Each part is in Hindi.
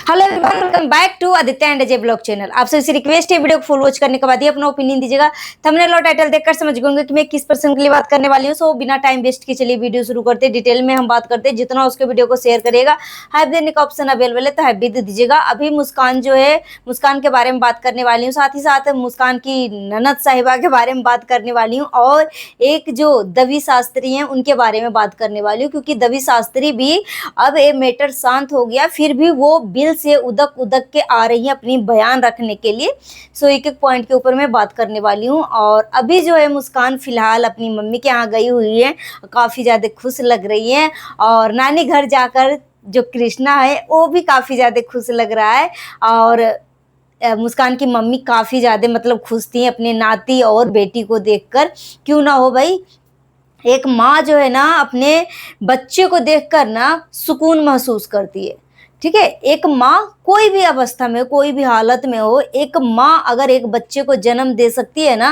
Hello everyone, welcome back to Aditya and Ajay blog channel. आप सबसे रिक्वेस्ट है वीडियो को फुल वॉच करने के बाद ही अपना ओपिनियन दीजिएगा। थंबनेल और टाइटल देखकर समझ गए कि मैं किस पर्सन के लिए बात करने वाली हूँ। सो बिना टाइम वेस्ट के चलिए वीडियो शुरू करते हैं। डिटेल में हम बात करते हैं। जितना उसके वीडियो को शेयर करिएगा, हाइप देने का ऑप्शन अवेलेबल है तो हाइप भी दे दीजिएगा। अभी मुस्कान जो है, मुस्कान के बारे में बात करने वाली हूँ, साथ ही साथ मुस्कान की ननद साहिबा के बारे में बात करने वाली हूँ और एक जो दवी शास्त्री हैं उनके बारे में बात करने वाली हूँ, क्योंकि दवी शास्त्री भी अब ये मैटर शांत हो गया, फिर भी वो बिल से उदक उदक के आ रही है अपनी बयान रखने के लिए। सो एक एक पॉइंट के ऊपर मैं बात करने वाली हूँ। और अभी जो है मुस्कान फिलहाल अपनी मम्मी के यहाँ गई हुई है, काफ़ी ज़्यादा खुश लग रही है। और नानी घर जाकर जो कृष्णा है वो भी काफ़ी ज़्यादा खुश लग रहा है। और मुस्कान की मम्मी काफ़ी ज़्यादा मतलब खुश थी अपने नाती और बेटी को देखकर। क्यों ना हो भाई, एक माँ जो है ना अपने बच्चे को देखकर ना सुकून महसूस करती है। ठीक है, एक माँ कोई भी अवस्था में, कोई भी हालत में हो, एक माँ अगर एक बच्चे को जन्म दे सकती है ना,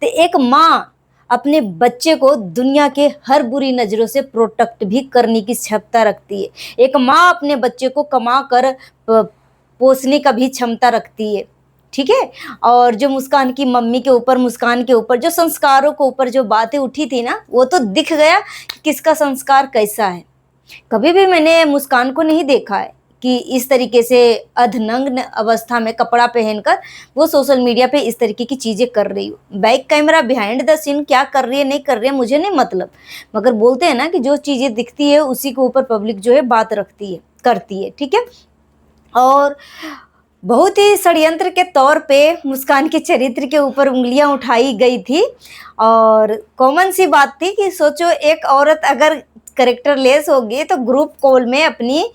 तो एक माँ अपने बच्चे को दुनिया के हर बुरी नज़रों से प्रोटेक्ट भी करने की क्षमता रखती है। एक माँ अपने बच्चे को कमा कर पोसने का भी क्षमता रखती है। ठीक है, और जो मुस्कान की मम्मी के ऊपर, मुस्कान के ऊपर जो संस्कारों के ऊपर जो बातें उठी थी ना, वो तो दिख गया कि किसका संस्कार कैसा है। कभी भी मैंने मुस्कान को नहीं देखा है कि इस तरीके से अधनग्न अवस्था में कपड़ा पहनकर वो सोशल मीडिया पे इस तरीके की चीज़ें कर रही हो। Back camera behind the scene क्या कर रही है नहीं कर रही है मुझे नहीं मतलब, मगर बोलते हैं ना कि जो चीज़ें दिखती है उसी के ऊपर पब्लिक जो है बात रखती है, करती है। ठीक है, और बहुत ही षड्यंत्र के तौर पे मुस्कान के चरित्र के ऊपर उंगलियां उठाई गई थी। और कॉमन सी बात थी कि सोचो एक औरत अगर करेक्टर लेस होगी तो ग्रुप कॉल में अपनी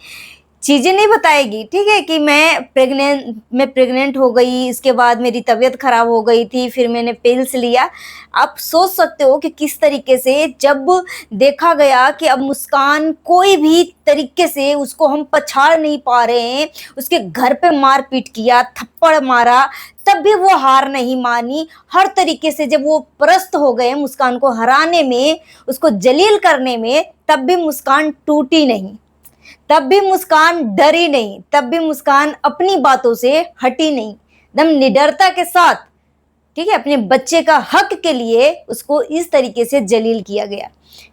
चीज़ें नहीं बताएगी। ठीक है, कि मैं प्रेग्नेंट हो गई, इसके बाद मेरी तबीयत खराब हो गई थी, फिर मैंने पिल्स लिया। आप सोच सकते हो कि किस तरीके से जब देखा गया कि अब मुस्कान कोई भी तरीके से उसको हम पछाड़ नहीं पा रहे हैं, उसके घर पे मारपीट किया, थप्पड़ मारा, तब भी वो हार नहीं मानी। हर तरीके से जब वो परस्त हो गए मुस्कान को हराने में, उसको जलील करने में, तब भी मुस्कान टूटी नहीं, तब भी मुस्कान डरी नहीं, तब भी मुस्कान अपनी बातों से हटी नहीं। एकदम निडरता के साथ, ठीक है, अपने बच्चे का हक के लिए उसको इस तरीके से जलील किया गया।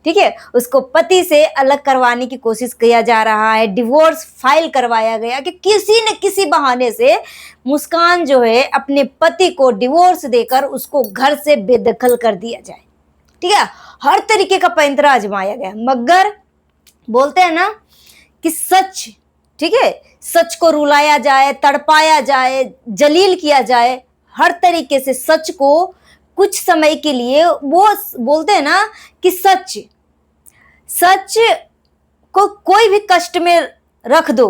ठीक है, उसको पति से अलग करवाने की कोशिश किया जा रहा है, डिवोर्स फाइल करवाया गया कि किसी न किसी बहाने से मुस्कान जो है अपने पति को डिवोर्स देकर उसको घर से बेदखल कर दिया जाए। ठीक है, हर तरीके का पैंतरा आजमाया गया, मगर बोलते हैं ना कि सच, ठीक है, सच को रुलाया जाए, तड़पाया जाए, जलील किया जाए, हर तरीके से सच को कुछ समय के लिए, वो बोलते हैं ना कि सच को कोई भी कष्ट में रख दो।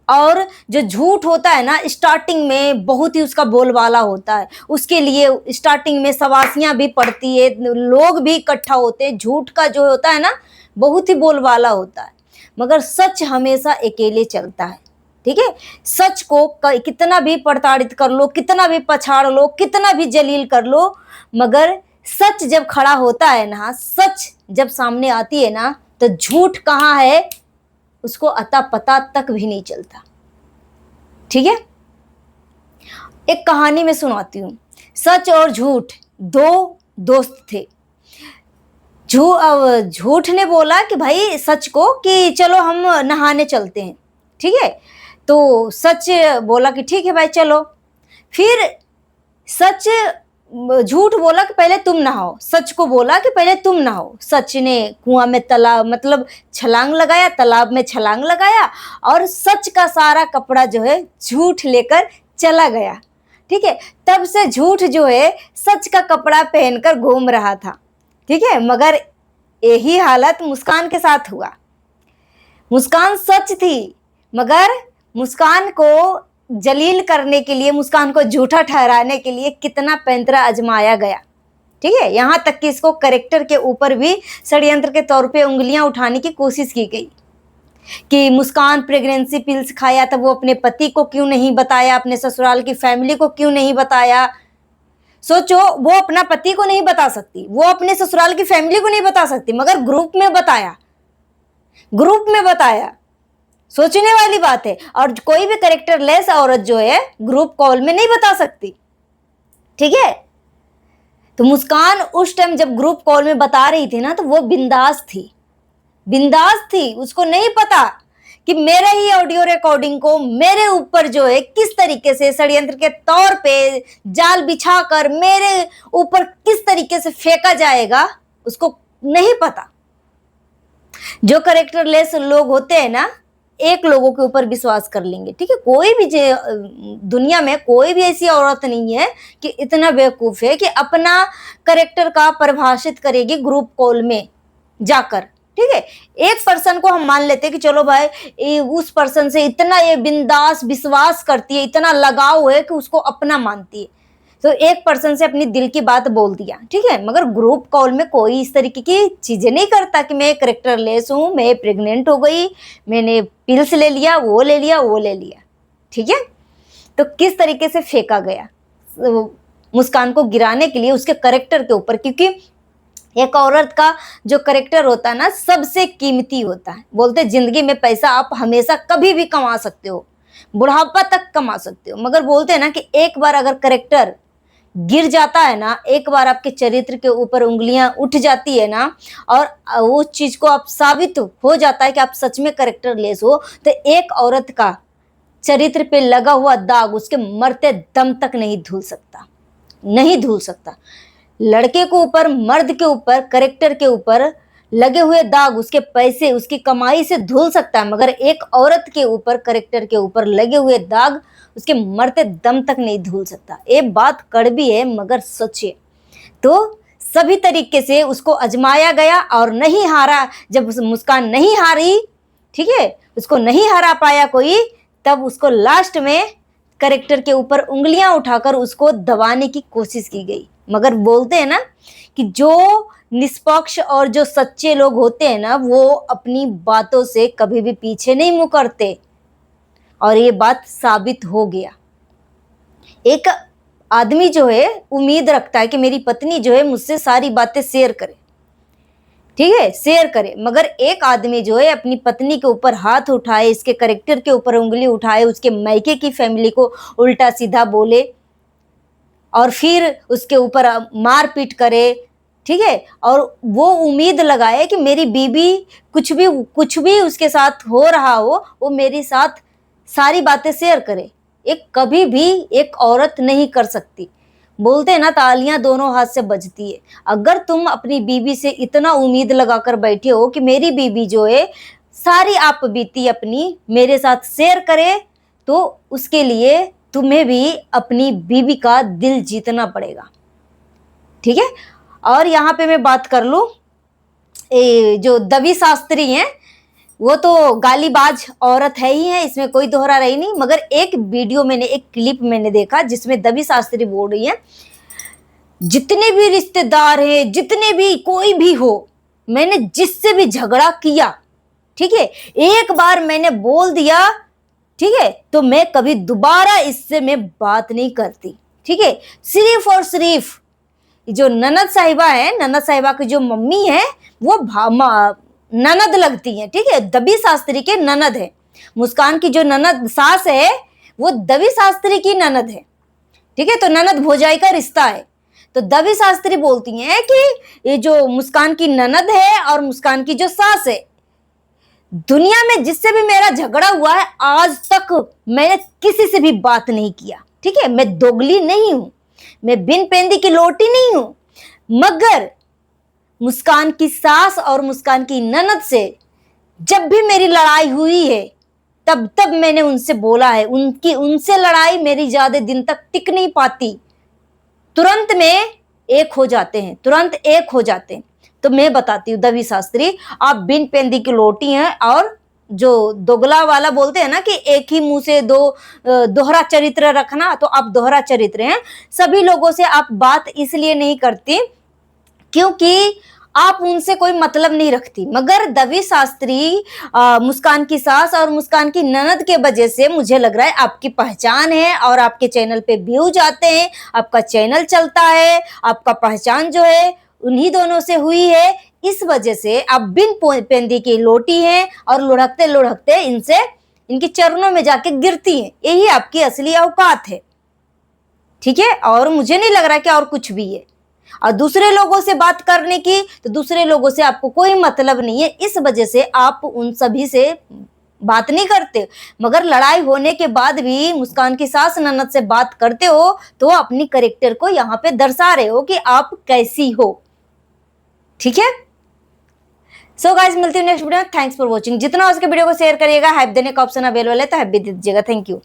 और जो झूठ होता है ना, स्टार्टिंग में बहुत ही उसका बोलबाला होता है, उसके लिए स्टार्टिंग में सवासियां भी पड़ती है, लोग भी इकट्ठा होते हैं। झूठ का जो होता है ना बहुत ही बोलबाला होता है, मगर सच हमेशा अकेले चलता है। ठीक है, सच को कितना भी प्रताड़ित कर लो, कितना भी पछाड़ लो, कितना भी जलील कर लो, मगर सच जब खड़ा होता है ना, सच जब सामने आती है ना, तो झूठ कहाँ है उसको अता पता तक भी नहीं चलता। ठीक है, एक कहानी में सुनाती हूँ। सच और झूठ दो दोस्त थे। झूठ ने बोला कि भाई सच को कि चलो हम नहाने चलते हैं। ठीक है, तो सच बोला कि ठीक है भाई चलो। फिर सच झूठ बोला कि पहले तुम नहाओ, सच को बोला कि पहले तुम नहाओ। सच ने कुआं में तालाब मतलब छलांग लगाया, तालाब में छलांग लगाया, और सच का सारा कपड़ा जो है झूठ लेकर चला गया। ठीक है, तब से झूठ जो है सच का कपड़ा पहनकर घूम रहा था। ठीक है, मगर यही हालत मुस्कान के साथ हुआ। मुस्कान सच थी, मगर मुस्कान को जलील करने के लिए, मुस्कान को झूठा ठहराने के लिए कितना पैंतरा आजमाया गया। ठीक है, यहाँ तक कि इसको करेक्टर के ऊपर भी षड्यंत्र के तौर पे उंगलियां उठाने की कोशिश की गई कि मुस्कान प्रेगनेंसी पिल्स खाया था, वो अपने पति को क्यों नहीं बताया, अपने ससुराल की फैमिली को क्यों नहीं बताया। सोचो, वो अपना पति को नहीं बता सकती, वो अपने ससुराल की फैमिली को नहीं बता सकती, मगर ग्रुप में बताया, ग्रुप में बताया। सोचने वाली बात है। और कोई भी करेक्टर लेस औरत जो है ग्रुप कॉल में नहीं बता सकती, ठीक है। तो मुस्कान उस टाइम जब ग्रुप कॉल में बता रही थी ना, तो वो बिंदास थी, बिंदास थी। उसको नहीं पता कि मेरे ही ऑडियो रिकॉर्डिंग को मेरे ऊपर जो है किस तरीके से षड्यंत्र के तौर पे जाल बिछाकर मेरे ऊपर किस तरीके से फेंका जाएगा, उसको नहीं पता। जो करेक्टरलेस लोग होते हैं ना, एक लोगों के ऊपर विश्वास कर लेंगे, ठीक है। कोई भी दुनिया में कोई भी ऐसी औरत नहीं है कि इतना बेवकूफ है कि अपना करेक्टर का परिभाषित करेगी ग्रुप कॉल में जाकर, ठीक है। एक पर्सन को हम मान लेते हैं कि चलो भाई उस पर्सन से इतना ये बिंदास विश्वास करती है, इतना लगाव है कि उसको अपना मानती है, तो एक पर्सन से अपनी दिल की बात बोल दिया, ठीक है। मगर ग्रुप कॉल में कोई इस तरीके की चीजें नहीं करता कि मैं करेक्टरलेस हूं, मैं प्रेग्नेंट हो गई, मैंने पिल्स ले लिया, वो ले लिया, वो ले लिया, ठीक है। तो किस तरीके से फेंका गया मुस्कान को गिराने के लिए उसके करेक्टर के ऊपर, क्योंकि एक औरत का जो करेक्टर होता है ना, सबसे कीमती होता है। बोलते जिंदगी में पैसा आप हमेशा कभी भी कमा सकते हो, बुढ़ापा तक कमा सकते हो, मगर बोलते हैं ना कि एक बार अगर करेक्टर गिर जाता है ना, एक बार आपके चरित्र के ऊपर उंगलियां उठ जाती है ना, और उस चीज को आप साबित हो जाता है कि आप सच में करेक्टरलेस हो, तो एक औरत का चरित्र पे लगा हुआ दाग उसके मरते दम तक नहीं धुल सकता, नहीं धुल सकता। लड़के के ऊपर, मर्द के ऊपर, करेक्टर के ऊपर लगे हुए दाग उसके पैसे, उसकी कमाई से धुल सकता है, मगर एक औरत के ऊपर, करेक्टर के ऊपर लगे हुए दाग उसके मरते दम तक नहीं धुल सकता। ये बात कड़वी है मगर सच है। तो सभी तरीके से उसको अजमाया गया और नहीं हारा। जब मुस्कान नहीं हारी, ठीक है, उसको नहीं हरा पाया कोई, तब उसको लास्ट में करेक्टर के ऊपर उंगलियां उठाकर उसको दबाने की कोशिश की गई। मगर बोलते हैं ना कि जो निष्पक्ष और जो सच्चे लोग होते हैं ना, वो अपनी बातों से कभी भी पीछे नहीं मुकरते, और ये बात साबित हो गया। एक आदमी जो है उम्मीद रखता है कि मेरी पत्नी जो है मुझसे सारी बातें शेयर करे, ठीक है, शेयर करे, मगर एक आदमी जो है अपनी पत्नी के ऊपर हाथ उठाए, इसके करेक्टर के ऊपर उंगली उठाए, उसके मायके की फैमिली को उल्टा सीधा बोले और फिर उसके ऊपर मारपीट करे, ठीक है, और वो उम्मीद लगाए कि मेरी बीबी कुछ भी उसके साथ हो रहा हो, वो मेरे साथ सारी बातें शेयर करे। एक कभी भी एक औरत नहीं कर सकती। बोलते हैं ना, तालियां दोनों हाथ से बजती है। अगर तुम अपनी बीबी से इतना उम्मीद लगाकर बैठे हो कि मेरी बीबी जो है सारी आप बीती अपनी मेरे साथ शेयर करे, तो उसके लिए तुम्हें भी अपनी बीबी का दिल जीतना पड़ेगा, ठीक है। और यहाँ पे मैं बात कर लूं, जो दवी शास्त्री हैं, वो तो गालीबाज औरत है ही है, इसमें कोई दोहरा रही नहीं। मगर एक वीडियो मैंने, एक क्लिप मैंने देखा जिसमें दवी शास्त्री बोल रही है, जितने भी रिश्तेदार हैं, जितने भी कोई भी हो, मैंने जिससे भी झगड़ा किया, ठीक है, एक बार मैंने बोल दिया, ठीक है, तो मैं कभी दोबारा इससे मैं बात नहीं करती, ठीक है। सिर्फ और सिर्फ जो ननद साहिबा है, ननद साहिबा की जो मम्मी है, वो ननद लगती है, ठीक है, दबी शास्त्री के ननद है। मुस्कान की जो ननद सास है, वो दबी शास्त्री की ननद है, ठीक है। तो ननद भौजाई का रिश्ता है। तो दबी शास्त्री बोलती हैं कि ये जो मुस्कान की ननद है और मुस्कान की जो सास है, दुनिया में जिससे भी मेरा झगड़ा हुआ है, आज तक मैंने किसी से भी बात नहीं किया, ठीक है। मैं दोगली नहीं हूं, मैं बिन पेंदी की लोटी नहीं हूं, मगर मुस्कान की सास और मुस्कान की ननद से जब भी मेरी लड़ाई हुई है, तब मैंने उनसे बोला है। उनसे लड़ाई मेरी ज्यादा दिन तक टिक नहीं पाती, तुरंत में एक हो जाते हैं, तुरंत एक हो जाते हैं। तो मैं बताती हूँ दवी शास्त्री, आप बिन पेंदी की लोटी हैं, और जो दोगला वाला बोलते हैं ना कि एक ही मुंह से दोहरा चरित्र रखना, तो आप दोहरा चरित्र हैं। सभी लोगों से आप बात इसलिए नहीं करती क्योंकि आप उनसे कोई मतलब नहीं रखती, मगर दवी शास्त्री मुस्कान की सास और मुस्कान की ननद के वजह से मुझे लग रहा है आपकी पहचान है, और आपके चैनल पे व्यूज आते हैं, आपका चैनल चलता है, आपका पहचान जो है उन्हीं दोनों से हुई है। इस वजह से आप बिन पेंदी की लोटी हैं और लुढ़कते लुढ़कते इनसे इनके चरणों में जाके गिरती हैं। यही आपकी असली औकात है, ठीक है। और मुझे नहीं लग रहा कि और कुछ भी है। और दूसरे लोगों से बात करने की, तो दूसरे लोगों से आपको कोई मतलब नहीं है, इस वजह से आप उन सभी से बात नहीं करते। मगर लड़ाई होने के बाद भी मुस्कान की सास ननद से बात करते हो, तो अपनी करेक्टर को यहाँ पे दर्शा रहे हो कि आप कैसी हो, ठीक है। सो गाइस, मिलती हूँ नेक्स्ट वीडियो में। Thanks for watching. जितना हो सके वीडियो को शेयर करिएगा। हाइप देने का ऑप्शन अवेलेबल है, तो हाइप भी दे दीजिएगा। Thank you.